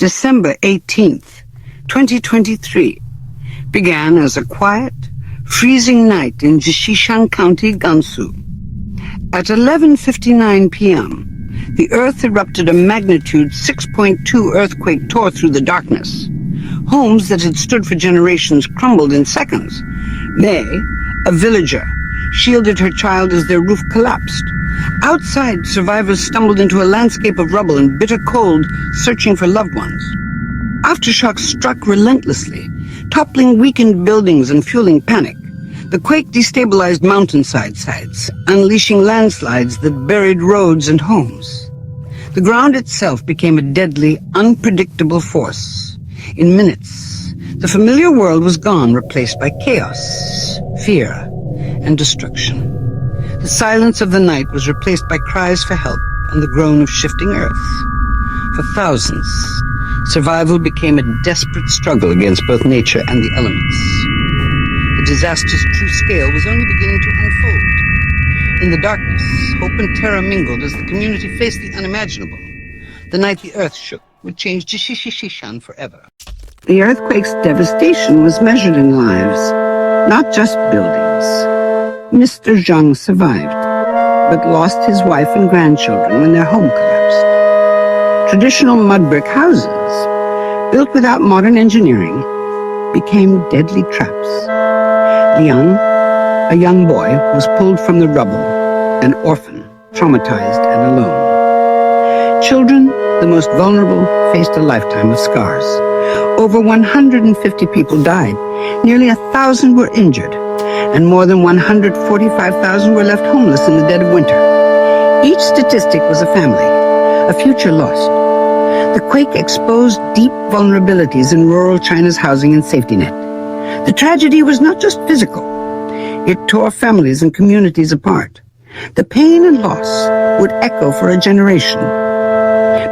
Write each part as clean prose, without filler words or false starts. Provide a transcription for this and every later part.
December 18th, 2023, began as a quiet, freezing night in Jishishan County, Gansu. At 11:59 p.m., the earth erupted a magnitude 6.2 earthquake tore through the darkness. Homes that had stood for generations crumbled in seconds. Mei, a villager, shielded her child as their roof collapsed. Outside, survivors stumbled into a landscape of rubble and bitter cold, searching for loved ones. Aftershocks struck relentlessly, toppling weakened buildings and fueling panic. The quake destabilized mountainside, unleashing landslides that buried roads and homes. The ground itself became a deadly, unpredictable force. In minutes, the familiar world was gone, replaced by chaos, fear, and destruction. The silence of the night was replaced by cries for help and the groan of shifting earth. For thousands, survival became a desperate struggle against both nature and the elements. The disaster's true scale was only beginning to unfold. In the darkness, hope and terror mingled as the community faced the unimaginable. The night the earth shook would change Jishishan forever. The earthquake's devastation was measured in lives, not just buildings. Mr. Zhang survived, but lost his wife and grandchildren when their home collapsed. Traditional mud brick houses, built without modern engineering, became deadly traps. Liang, a young boy, was pulled from the rubble, an orphan, traumatized and alone. Children, the most vulnerable, faced a lifetime of scars. Over 150 people died, nearly 1,000 were injured, and more than 145,000 were left homeless in the dead of winter. Each statistic was a family, a future lost. The quake exposed deep vulnerabilities in rural China's housing and safety net. The tragedy was not just physical. It tore families and communities apart. The pain and loss would echo for a generation.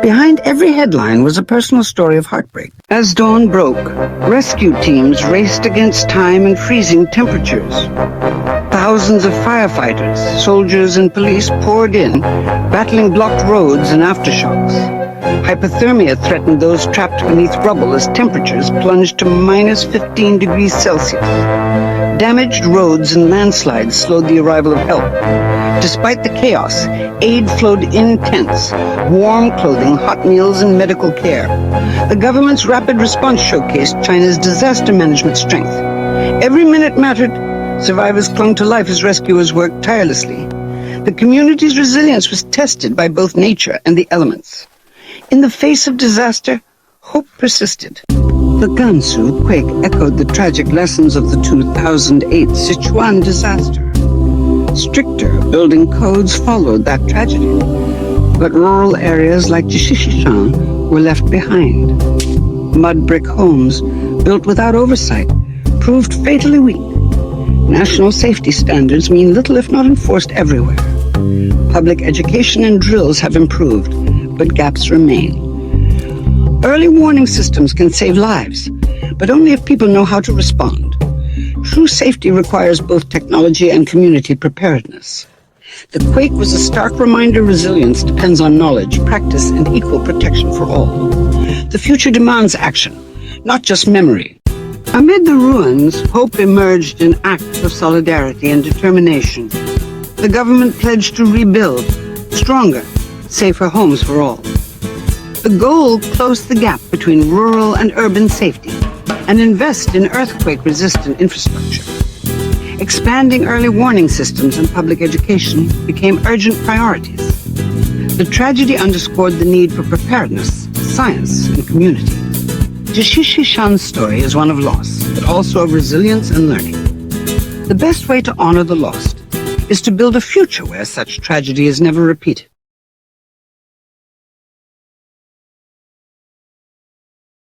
Behind every headline was a personal story of heartbreak. As dawn broke, rescue teams raced against time and freezing temperatures. Thousands of firefighters, soldiers, and police poured in, battling blocked roads and aftershocks. Hypothermia threatened those trapped beneath rubble as temperatures plunged to minus 15 degrees Celsius. Damaged roads and landslides slowed the arrival of help. Despite the chaos, aid flowed in tents, warm clothing, hot meals, and medical care. The government's rapid response showcased China's disaster management strength. Every minute mattered. Survivors clung to life as rescuers worked tirelessly. The community's resilience was tested by both nature and the elements. In the face of disaster, hope persisted. The Gansu quake echoed the tragic lessons of the 2008 Sichuan disaster. Stricter building codes followed that tragedy, but rural areas like Jishishan were left behind. Mud brick homes, built without oversight, proved fatally weak. National safety standards mean little if not enforced everywhere. Public education and drills have improved, but gaps remain. Early warning systems can save lives, but only if people know how to respond. True safety requires both technology and community preparedness. The quake was a stark reminder resilience depends on knowledge, practice, and equal protection for all. The future demands action, not just memory. Amid the ruins, hope emerged in acts of solidarity and determination. The government pledged to rebuild stronger, safer homes for all. The goal: close the gap between rural and urban safety and invest in earthquake-resistant infrastructure. Expanding early warning systems and public education became urgent priorities. The tragedy underscored the need for preparedness, science, and community. Jishishan's story is one of loss, but also of resilience and learning. The best way to honor the lost is to build a future where such tragedy is never repeated.